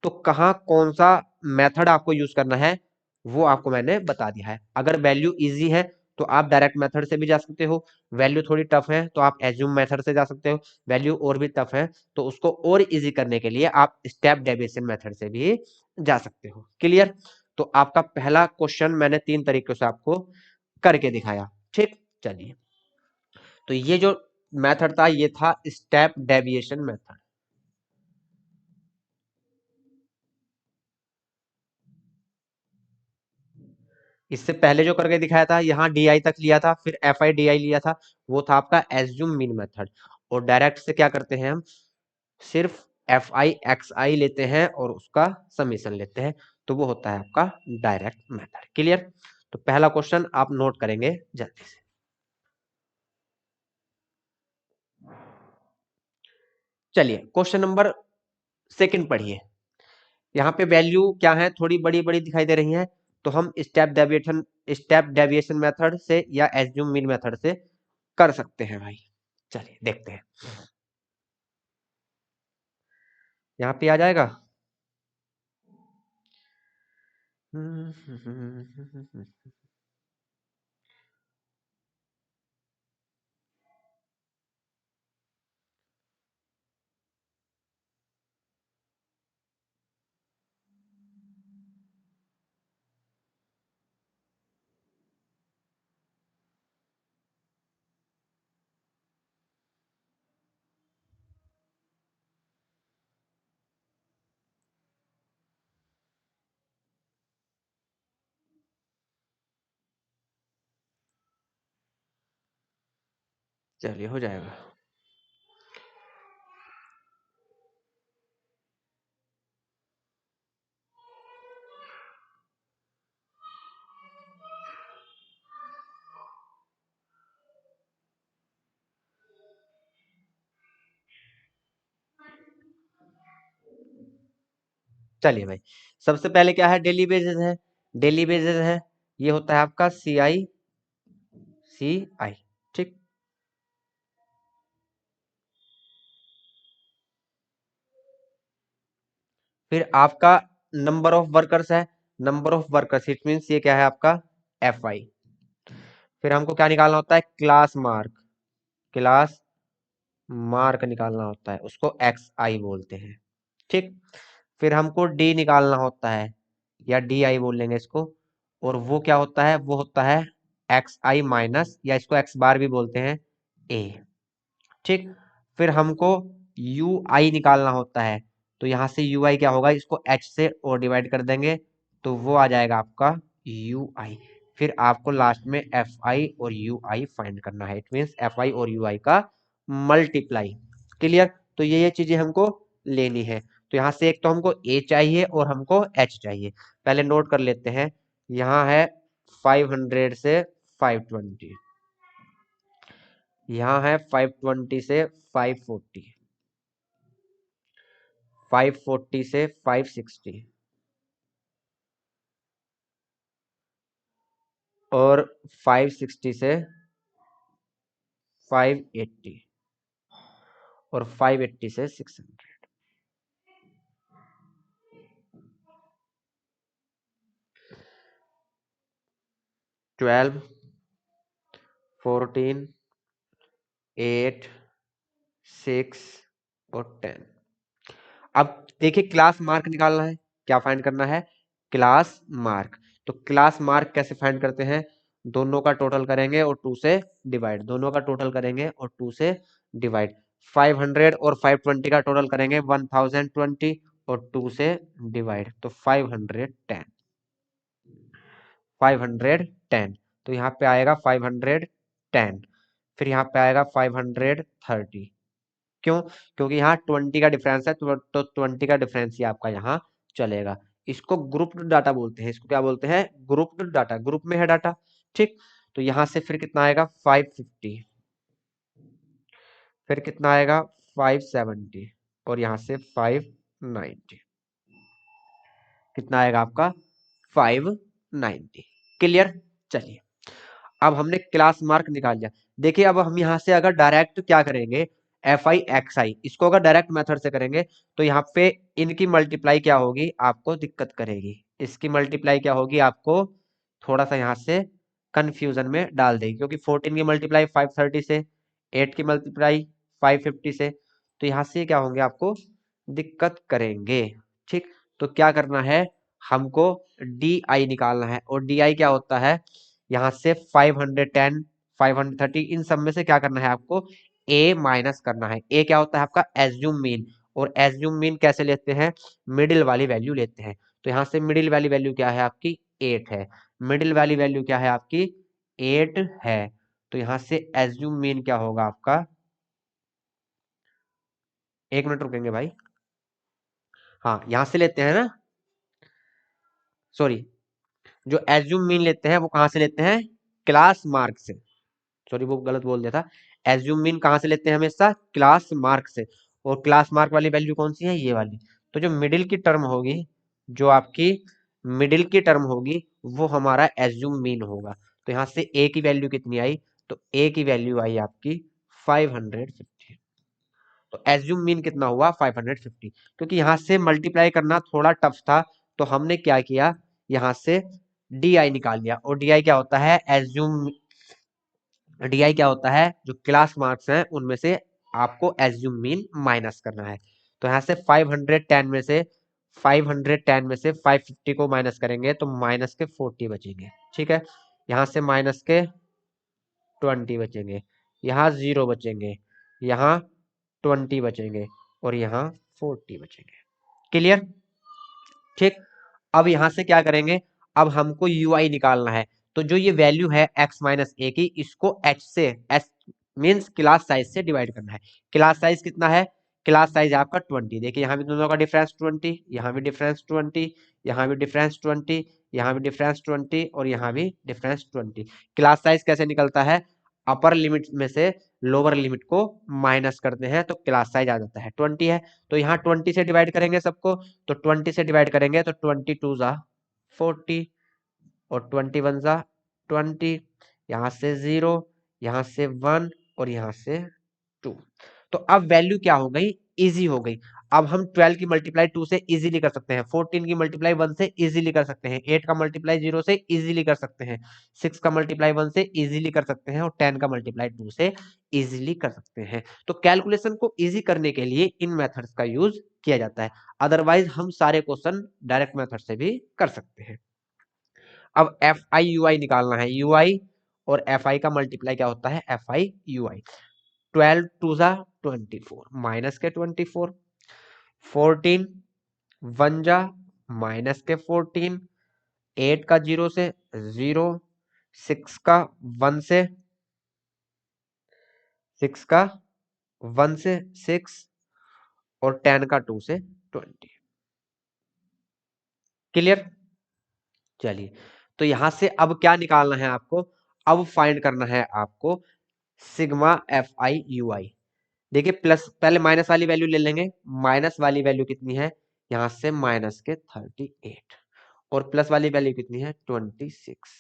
तो कहाँ कौन सा मेथड आपको यूज करना है वो आपको मैंने बता दिया है। अगर वैल्यू इजी है तो आप डायरेक्ट मेथड से भी जा सकते हो, वैल्यू थोड़ी टफ है तो आप एज्यूम मेथड से जा सकते हो, वैल्यू और भी टफ है तो उसको और इजी करने के लिए आप स्टेप डेविएशन मेथड से भी जा सकते हो। क्लियर, तो आपका पहला क्वेश्चन मैंने 3 तरीकों से आपको करके दिखाया। ठीक, चलिए तो ये जो मेथड था ये था स्टेप डेविएशन मेथड। इससे पहले जो करके दिखाया था यहाँ डी आई तक लिया था, फिर एफ आई डी आई लिया था, वो था आपका एज्यूम मीन मेथड। और डायरेक्ट से क्या करते हैं हम, सिर्फ एफ आई एक्स आई लेते हैं और उसका समीशन लेते हैं, तो वो होता है आपका डायरेक्ट मेथड। क्लियर, तो पहला क्वेश्चन आप नोट करेंगे जल्दी से। चलिए क्वेश्चन नंबर सेकंड पढ़िए। यहाँ पे वैल्यू क्या है, थोड़ी बड़ी बड़ी दिखाई दे रही है, तो हम स्टेप डेविएशन मेथड से या एज्यूम मीन मेथड से कर सकते हैं भाई। चलिए देखते हैं, यहाँ पे आ जाएगा। चलिए हो जाएगा। चलिए भाई, सबसे पहले क्या है, डेली बेसिस है, डेली बेसिस है, ये होता है आपका सी आई। ठीक, फिर आपका नंबर ऑफ वर्कर्स है, number of workers it means ये क्या है आपका FI। फिर हमको क्या निकालना होता है, क्लास मार्क, क्लास मार्क निकालना होता है, उसको XI बोलते हैं। ठीक, फिर हमको डी निकालना होता है, या DI बोल लेंगे इसको, और वो क्या होता है, वो होता है XI माइनस, या इसको X बार भी बोलते हैं, A। ठीक, फिर हमको UI निकालना होता है, तो यहां से UI क्या होगा, इसको H से और डिवाइड कर देंगे, तो वो आ जाएगा आपका UI। फिर आपको लास्ट में FI और UI फाइंड करना है, इट मीन्स FI और UI का मल्टीप्लाई। क्लियर, तो ये चीजें हमको लेनी है। तो यहाँ से एक तो हमको A चाहिए और हमको H चाहिए, पहले नोट कर लेते हैं। यहाँ है 500 से 520, यहाँ है 520 से 540, 540 से 560, और 560 से 580, और 580 से 600। 12, 14, 8, 6 और 10। अब देखिए, क्लास मार्क निकालना है, क्या फाइंड करना है, क्लास मार्क। तो क्लास मार्क कैसे फाइंड करते हैं, दोनों का टोटल करेंगे और 2 से डिवाइड, दोनों का टोटल करेंगे और 2 से डिवाइड। 500 और 520 का टोटल करेंगे 1020, और 2 से डिवाइड, तो 510, 510। तो यहाँ पे आएगा 510, फिर यहाँ पे आएगा 530। क्यों, क्योंकि यहाँ 20 का डिफरेंस है, तो 20 का डिफरेंस ही आपका यहाँ चलेगा। इसको ग्रुप्ड डाटा बोलते हैं, इसको क्या बोलते हैं, ग्रुप्ड डाटा, ग्रुप में है डाटा। ठीक, तो यहाँ से फिर कितना आएगा 550, फिर कितना आएगा 570, और यहाँ से 590, कितना आएगा आपका 590। क्लियर, चलिए, अब हमने क्लास मार्क निकाल लिया। देखिए, अब हम यहाँ से अगर डायरेक्ट क्या करेंगे, FI XI, इसको अगर डायरेक्ट मेथड से करेंगे, तो यहाँ पे इनकी मल्टीप्लाई क्या होगी, आपको दिक्कत करेगी, इसकी मल्टीप्लाई क्या होगी, आपको थोड़ा सा यहाँ से कंफ्यूजन में डाल देगी, क्योंकि 14 की मल्टीप्लाई 530 से, 8 की मल्टीप्लाई 550 से, तो यहाँ से क्या होंगे, आपको दिक्कत करेंगे। ठीक, तो क्या करना है, हमको DI निकालना है, और DI क्या होता है, यहाँ से 510, 530, इन सब में से क्या करना है आपको, A माइनस करना है। A क्या होता है आपका, एज्यूम मीन, और एज्यूम मीन कैसे लेते हैं, मिडिल वाली वैल्यू लेते हैं। तो यहाँ से मिडिल वाली वैल्यू क्या है आपकी, 8 है, मिडिल वाली वैल्यू क्या है आपकी, 8 है। तो यहाँ से एज्यूम मीन क्या होगा आपका, एक मिनट रुकेंगे भाई, हाँ यहाँ से लेते हैं ना, सॉरी, जो एज्यूम मीन लेते हैं वो कहाँ से लेते हैं, क्लास मार्क से, सॉरी वो गलत बोल दिया था। एज्यूम मीन कहाँ से लेते हैं, हमेशा क्लास मार्क से, और क्लास मार्क वाली वैल्यू कौन सी है, ये वाली। तो जो मिडिल की टर्म होगी, जो आपकी मिडिल की टर्म होगी, वो हमारा एज्यूम मीन होगा। तो यहाँ से ए की वैल्यू कितनी आई, तो ए की वैल्यू आई आपकी 550। तो एज्यूम मीन कितना हुआ 550, क्योंकि यहाँ से मल्टीप्लाई करना थोड़ा टफ था, तो हमने क्या किया, यहाँ से DI निकाल लिया, और DI क्या होता है, एज्यूम, DI क्या होता है, जो क्लास मार्क्स हैं उनमें से आपको एज्यूम मीन माइनस करना है। तो यहाँ से 510 में से 510 में से 550 को माइनस करेंगे, तो माइनस के 40 बचेंगे। ठीक है, यहाँ से माइनस के 20 बचेंगे, यहाँ 0 बचेंगे, यहाँ 20 बचेंगे, और यहाँ 40 बचेंगे। क्लियर, ठीक, अब यहां से क्या करेंगे, अब हमको UI निकालना है। तो जो ये वैल्यू है x माइनस ए की, इसको h से, s मीन्स क्लास साइज से डिवाइड करना है। क्लास साइज कितना है, क्लास साइज है आपका 20। देखिए यहाँ भी दोनों का डिफरेंस 20, यहाँ भी डिफरेंस 20, यहाँ भी डिफरेंस 20, यहाँ भी डिफरेंस 20, और यहाँ भी डिफरेंस 20। क्लास साइज कैसे निकलता है, अपर लिमिट में से लोअर लिमिट को माइनस करते हैं तो क्लास साइज आ जाता है 20 है। तो यहाँ 20 से डिवाइड करेंगे सबको, तो 20 से डिवाइड करेंगे तो 22 जा 40 और 21 जा 20, यहाँ से 0, यहाँ से 1 और यहाँ से 2। तो अब वैल्यू क्या हो गई, इजी हो गई। अब हम 12 की मल्टीप्लाई 2 से इजीली कर सकते हैं, 14 की मल्टीप्लाई 1 से इजीली कर सकते हैं, 8 का मल्टीप्लाई 0 से इजीली कर सकते हैं, 6 का मल्टीप्लाई 1 से इजीली कर सकते हैं और 10 का मल्टीप्लाई 2 से इजीली कर सकते हैं। तो कैलकुलेशन को इजी करने के लिए इन मेथड्स का यूज किया जाता है, अदरवाइज हम सारे क्वेश्चन डायरेक्ट मेथड से भी कर सकते हैं। अब एफ आई यू आई निकालना है, यू आई और एफ आई का मल्टीप्लाई क्या होता है, F I U I. 12 two जा 24 माइनस के 24, 14 1 जा माइनस के 14, 8 का 0 से 0, 6 का 1 से 6 का 1 से 6 और 10 का 2 से 20। क्लियर। चलिए, तो यहां से अब क्या निकालना है आपको, अब फाइंड करना है आपको सिग्मा एफ आई यू आई। देखिए प्लस, पहले माइनस वाली वैल्यू ले लेंगे, माइनस वाली वैल्यू कितनी है, यहां से माइनस के 38 और प्लस वाली वैल्यू कितनी है 26,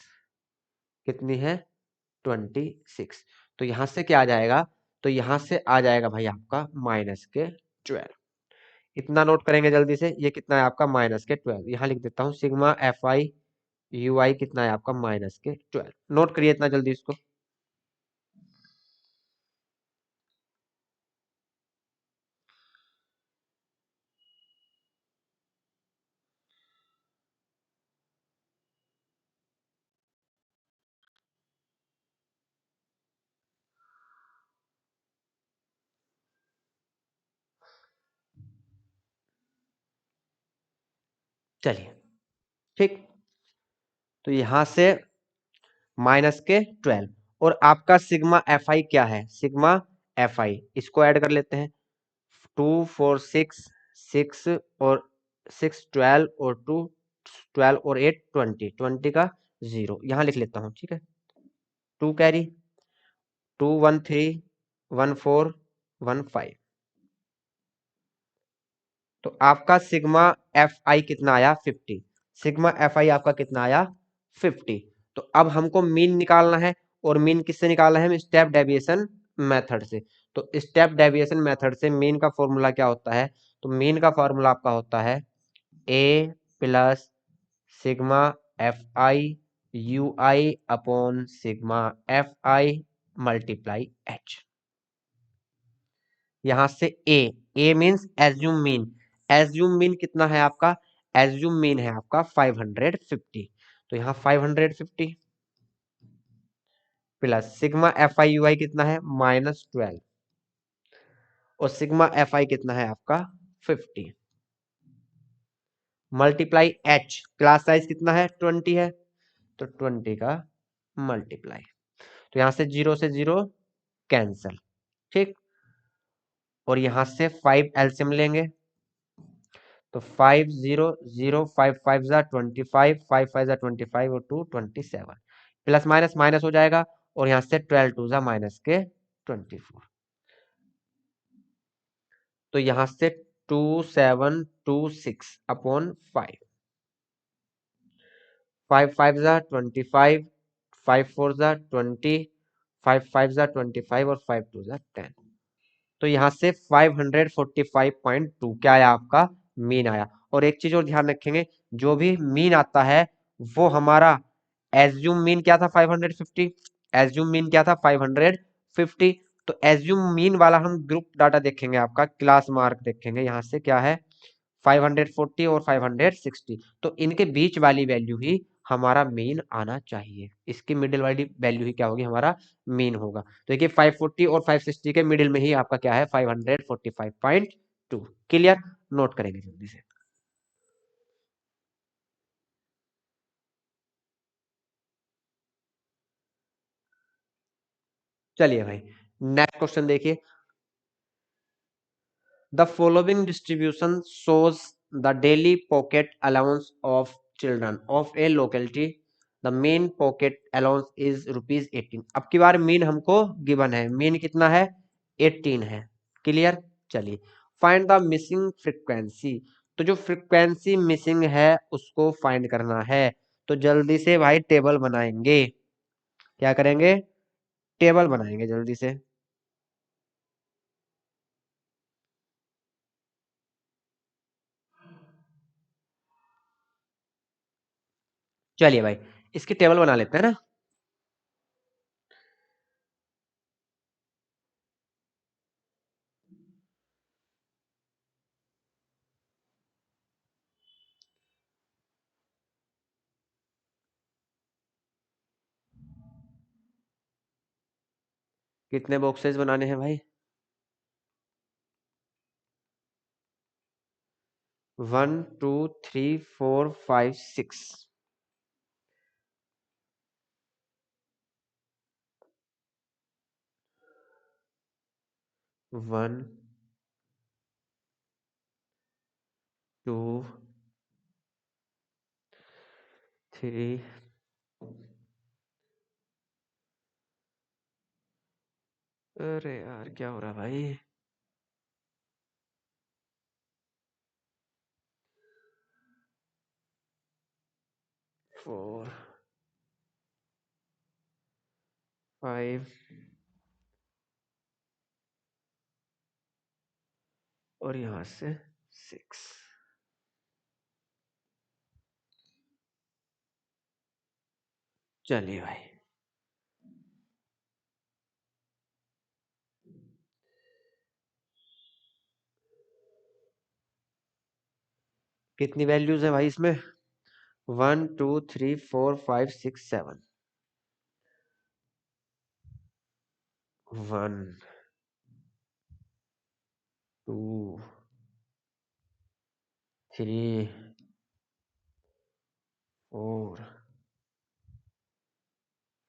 कितनी है 26। तो यहां से क्या आ जाएगा, तो यहां से आ जाएगा भाई आपका माइनस के 12। इतना नोट करेंगे जल्दी से, ये कितना है आपका माइनस के 12, यहां लिख देता हूं sigma F I U I कितना है आपका माइनस के 12। नोट करिए इतना जल्दी इसको। चलिए ठीक, तो यहां से माइनस के 12 और आपका सिग्मा एफ आई क्या है, सिग्मा एफ आई, इसको ऐड कर लेते हैं, 2 4 6, 6 और 6 12 और 2 12 और 8 20, 20 का 0 यहां लिख लेता हूं, ठीक है। 2 कैरी 2 1 3 1 4 1 5। तो आपका सिग्मा एफ आई कितना आया 50, सिग्मा एफ आई आपका कितना आया 50। तो अब हमको मीन निकालना है, और मीन किससे निकालना है, स्टेप डेविएशन मेथड से। तो स्टेप डेविएशन मेथड से मीन का फॉर्मूला क्या होता है, तो मीन का फॉर्मूला आपका होता है A plus sigma F I U I upon sigma F I multiply H. यहां से A means assume mean, assume mean कितना है आपका, एज्यूम मीन है आपका 550। तो यहाँ 550 plus sigma F I U I कितना है -12 और सिग्मा एफ आई कितना है आपका 50 मल्टीप्लाई एच, क्लास साइज कितना है 20 है, तो 20 का मल्टीप्लाई। तो यहां से 0 से 0 कैंसल, ठीक। और यहां से 5 एलसीएम लेंगे, तो 5 0 0 5 5 जा 25, 5 5 जा 25 और 2 27, प्लस माइनस माइनस हो जाएगा और यहां से 12 2 जा माइनस के 24। तो यहां से 2726 अपॉन 5, 5 5 जा 25, 5 4 जा 20, 5 5 जा 25 और 5 2 जा 10। तो यहां से 545.2 क्या आया आपका मीन आया। और एक चीज और ध्यान रखेंगे, जो भी मीन आता है वो हमारा एज्यूम मीन क्या था 550, एज्यूम मीन क्या था 550। तो एज्यूम मीन वाला हम ग्रुप डाटा देखेंगे, आपका क्लास मार्क देखेंगे, यहाँ से क्या है 540 और 560, तो इनके बीच वाली वैल्यू ही हमारा मीन आना चाहिए, इसकी मिडिल वाली वैल्यू ही क्या होगी हमारा मीन होगा। तो देखिए 540 और 560 के मिडिल में ही आपका क्या है 545.2। क्लियर, नोट करेंगे जल्दी से। चलिए भाई नेक्स्ट क्वेश्चन देखिए, the following distribution shows the daily pocket allowance of children of a locality the mean pocket allowance is ₹18। अब की बार मीन हमको गिवन है, मीन कितना है 18 है। क्लियर। चलिए फाइंड द मिसिंग फ्रीक्वेंसी, तो जो फ्रीक्वेंसी मिसिंग है उसको फाइंड करना है। तो जल्दी से भाई टेबल बनाएंगे, क्या करेंगे टेबल बनाएंगे जल्दी से। चलिए भाई इसकी टेबल बना लेते हैं ना। कितने बॉक्सेस बनाने हैं भाई 1 2 3 4 5 6। 1 2 3 अरे यार क्या हो रहा है भाई 4 5 और यहाँ से 6। चलिए भाई कितनी वैल्यूज है भाई इसमें 1 2 3 4 5 6 7। 1 2 3 4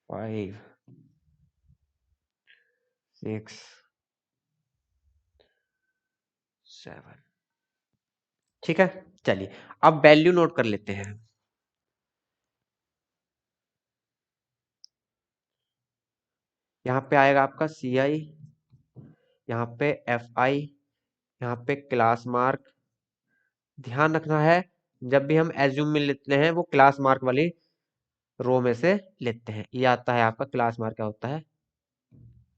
5 6 7। ठीक है। चलिए अब वैल्यू नोट कर लेते हैं। यहाँ पे आएगा आपका CI, यहाँ पे FI, यहाँ पे क्लास मार्क। ध्यान रखना है जब भी हम एज्यूम में लेते हैं वो क्लास मार्क वाली रो में से लेते हैं। ये आता है आपका क्लास मार्क क्या होता है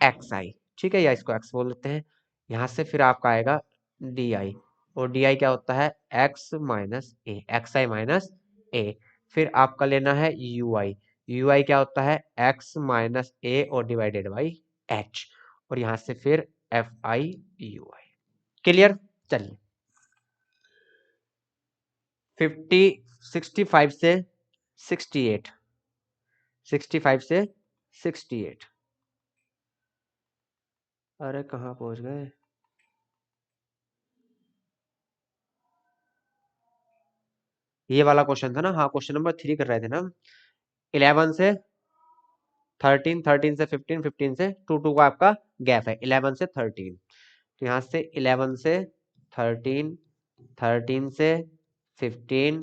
XI। ठीक है या इसको X बोल देते हैं। यहाँ से फिर आपका आएगा DI, और DI क्या होता है X माइनस ए, XI माइनस ए। फिर आपका लेना है UI, UI क्या होता है X माइनस ए और डिवाइडेड बाई H, और यहाँ से फिर FI UI। क्लियर। चलिए 65 से 68, 65 से 68। अरे कहाँ पहुंच गए ये वाला क्वेश्चन था ना, हाँ क्वेश्चन नंबर 3 कर रहे थे ना हम। 11 से 13, 13 से 15, 15 से 2, 2 का आपका गैप है 11 से 13। तो यहाँ से 11 से 13, 13 से 15,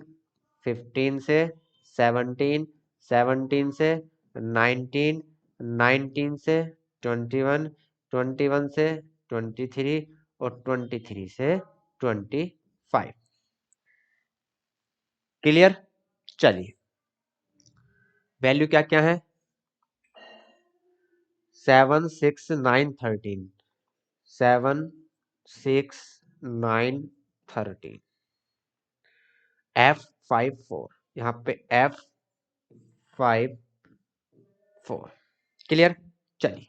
15 से 17, 17 से 19, 19 से 21, 21 से 23 और 23 से 25। क्लियर। चलिए वैल्यू क्या क्या है 7 6 9 13, 7 6 9 13, F54, यहाँ पे F54। क्लियर। चलिए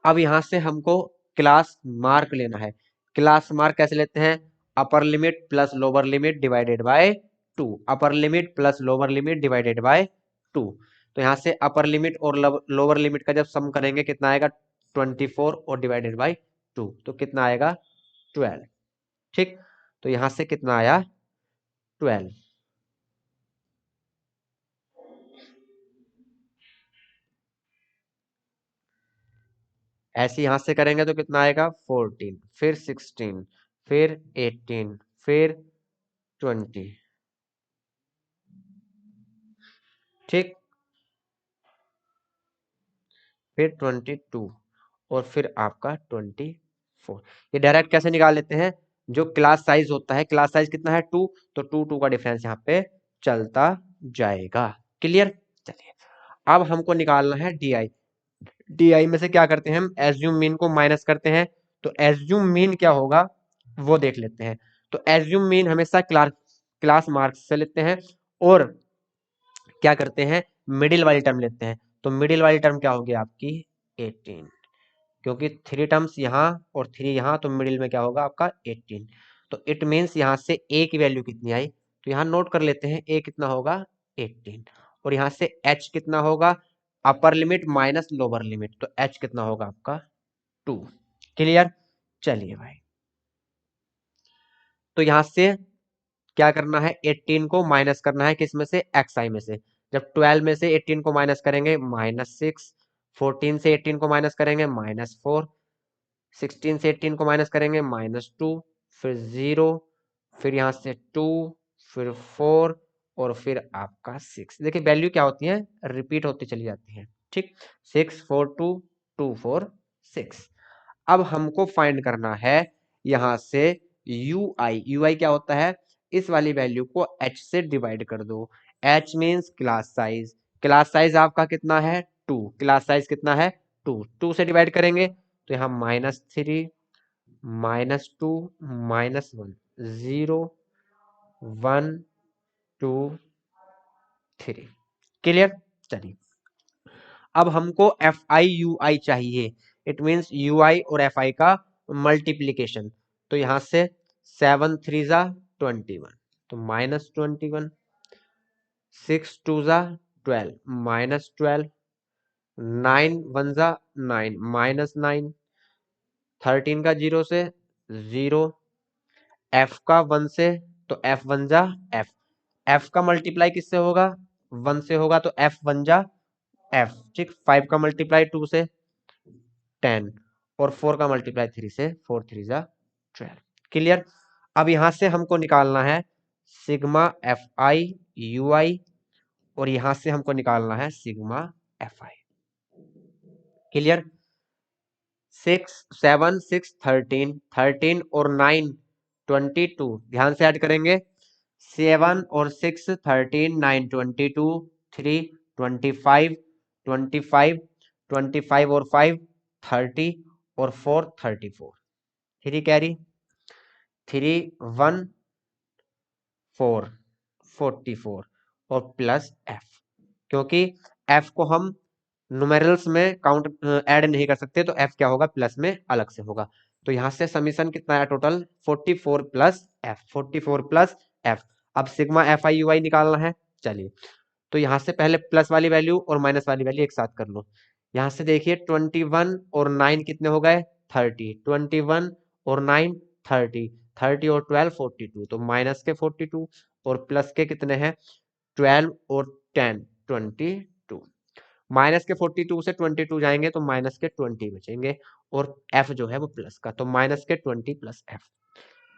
अब यहां से हमको क्लास मार्क लेना है। क्लास मार्क कैसे लेते हैं upper limit plus lower limit divided by 2, upper limit plus lower limit divided by 2। तो यहाँ से अपर लिमिट और लोअर लिमिट का जब सम करेंगे कितना आएगा 24 और डिवाइडेड बाय 2, तो कितना आएगा 12। ठीक। तो यहां से कितना आया 12। ऐसे यहां से करेंगे तो कितना आएगा 14, फिर 16, फिर 18, फिर 20, ठीक, फिर 22 और फिर आपका 24। ये डायरेक्ट कैसे निकाल लेते हैं, जो क्लास साइज होता है, क्लास साइज कितना है 2, तो 2 का डिफरेंस यहाँ पे चलता जाएगा। क्लियर। चलिए अब हमको निकालना है DI। DI में से क्या करते हैं हम, एज्यूम मीन को माइनस करते हैं। तो एज्यूम मीन क्या होगा वो देख लेते हैं। तो एज्यूम मीन हमेशा क्लास मार्क्स से लेते हैं और क्या करते हैं, मिडिल वाली टर्म लेते हैं। तो मिडिल वाली टर्म क्या होगी आपकी 18, क्योंकि 3 टर्म्स यहाँ और 3 यहाँ, तो मिडिल में क्या होगा आपका 18। तो इट मीन्स यहाँ से ए की वैल्यू कितनी आई, तो यहाँ नोट कर लेते हैं ए कितना होगा 18, और यहाँ से एच कितना होगा, upper limit minus lower limit, तो एच कितना होगा आपका 2। क्लियर। चलिए भाई, तो यहाँ से क्या करना है, 18 को माइनस करना है किस में से, xi में से। जब 12 में से 18 को माइनस करेंगे -6, 14 से 18 को माइनस करेंगे -4, 16 से 18 को माइनस करेंगे -2, फिर 0, फिर यहाँ से 2, फिर 4 और फिर आपका 6। देखिए वैल्यू क्या होती है, रिपीट होती चली जाती है। ठीक, 6 4 2 2 4 6। अब हमको फाइंड करना है यहाँ से ui क्या होता है, इस वाली वैल्यू को h से डिवाइड कर दो। h means class size, class size आपका कितना है 2, क्लास साइज कितना है 2, 2 से डिवाइड करेंगे तो यहाँ -3 -2 -1 0 1 2 3। क्लियर। चलिए अब हमको FI चाहिए, इट मीन्स UI और FI का मल्टीप्लीकेशन। तो यहाँ से 7 3 जा 21, तो -21, 6 2 जा 12, -12, 9 1 जा 9, -9, 13 का 0 से 0, F का 1 से, तो F 1 जा F, F का मल्टीप्लाई किससे होगा 1 से होगा, तो F 1 जा F। ठीक, 5 का मल्टीप्लाई 2 से 10, और 4 का मल्टीप्लाई 3 से 4 3 जा 12। क्लियर। अब यहां से हमको निकालना है सिग्मा FI UI, और यहां से हमको निकालना है सिग्मा FI। क्लियर। 6 7 6 13, 13 और 9 22, ध्यान से ऐड करेंगे, 7 और 6 13 9 22, 3 25, 25 25 और 5 30 और 4 34, 3 कैरी, 3 1 4 44 और प्लस F, क्योंकि F को हम नुमेरल्स में काउंट ऐड नहीं कर सकते, तो F क्या होगा प्लस में अलग से होगा। तो यहां से समीशन कितना है total 44 plus F, 44 plus F। अब सिग्मा FI UI निकालना है। चलिए, तो यहां से पहले प्लस वाली वैल्यू और माइनस वाली वैल्यू एक साथ कर लो। यहां से देखिए 21 और 9 कितने हो गए 30, 21 और 9 30, 30 और 12 42, तो माइनस के 42 और प्लस के कितने हैं 12 और 10 22। माइनस के 42 से 22 जाएंगे तो माइनस के 20 बचेंगे, और F जो है वो प्लस का, तो माइनस के 20 plus F,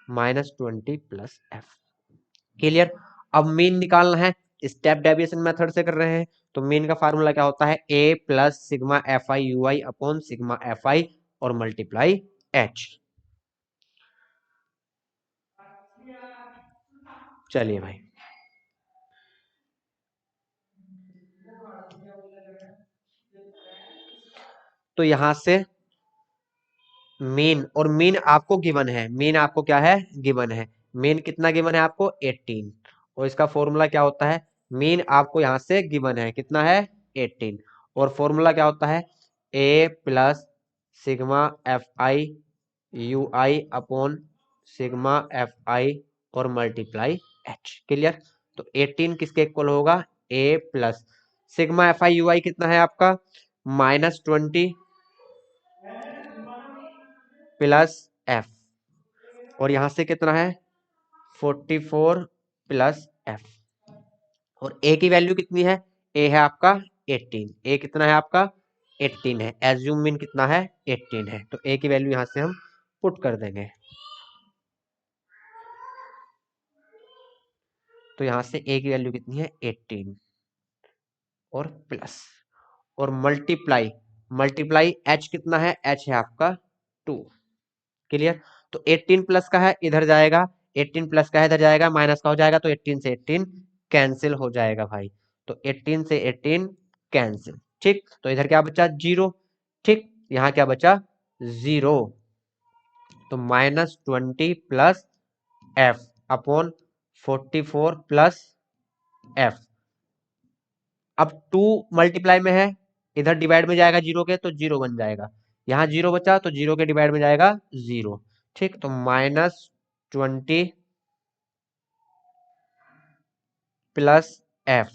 -20 plus F। Clear. अब मीन निकालना है, स्टेप डेविएशन मेथड से कर रहे हैं। तो मीन का फार्मूला क्या होता है, a plus sigma FI UI upon sigma FI और मल्टीप्लाई H। चलिए भाई, तो यहां से मीन, और मीन आपको गिवन है, मीन आपको क्या है गिवन है, मीन कितना गिवन है आपको 18, और इसका फॉर्मूला क्या होता है, मीन आपको यहां से गिवन है कितना है 18, और फॉर्मूला क्या होता है a plus sigma FI UI upon sigma FI और मल्टीप्लाई H। क्लियर। तो 18 किसके इक्वल होगा, a plus sigma FI UI कितना है आपका -20 प्लस F, और यहां से कितना है 44 प्लस F, और a की वैल्यू कितनी है, a है आपका 18, a कितना है आपका 18 है, एज्यूम मीन कितना है 18 है, तो a की वैल्यू यहां से हम पुट कर देंगे। तो यहां से a की वैल्यू कितनी है 18, और प्लस और मल्टीप्लाई मल्टीप्लाई एच कितना है, एच है आपका 2। क्लियर। तो 18 प्लस का है इधर जाएगा, 18 प्लस का है इधर जाएगा, माइनस का हो जाएगा तो 18 से 18 कैंसिल हो जाएगा भाई। तो 18 से 18 कैंसिल। ठीक, तो इधर क्या बचा, 0। ठीक, यहाँ क्या बचा, 0। तो -20 plus F upon 44 plus F. अब 2 मल्टीप्लाई में है, इधर डिवाइड में जाएगा 0 के तो 0 बन जाएगा, यहाँ 0 बचा तो 0 के डिवाइड में जाएगा 0। ठीक, तो -20 plus F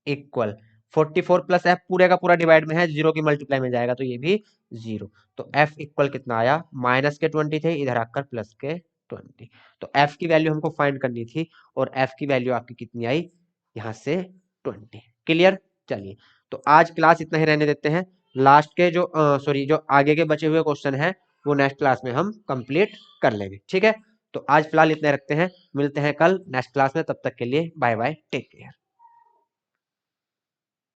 equal 44 plus F पूरे का पूरा डिवाइड में है, 0 की मल्टीप्लाई में जाएगा तो ये भी 0। तो एफ इक्वल कितना आया, माइनस के 20 थे इधर आकर प्लस के 20। तो एफ की वैल्यू हमको फाइंड करनी थी और एफ की वैल्यू आपकी कितनी आई, यहाँ से 20। क्लियर। चलिए, तो आज क्लास इतना ही रहने देते हैं। लास्ट के जो सॉरी जो आगे के बचे हुए क्वेश्चन है वो नेक्स्ट क्लास में हम कंप्लीट कर लेंगे। ठीक है, तो आज फिलहाल इतने रखते हैं, मिलते हैं कल नेक्स्ट क्लास में, तब तक के लिए बाय बाय, टेक केयर।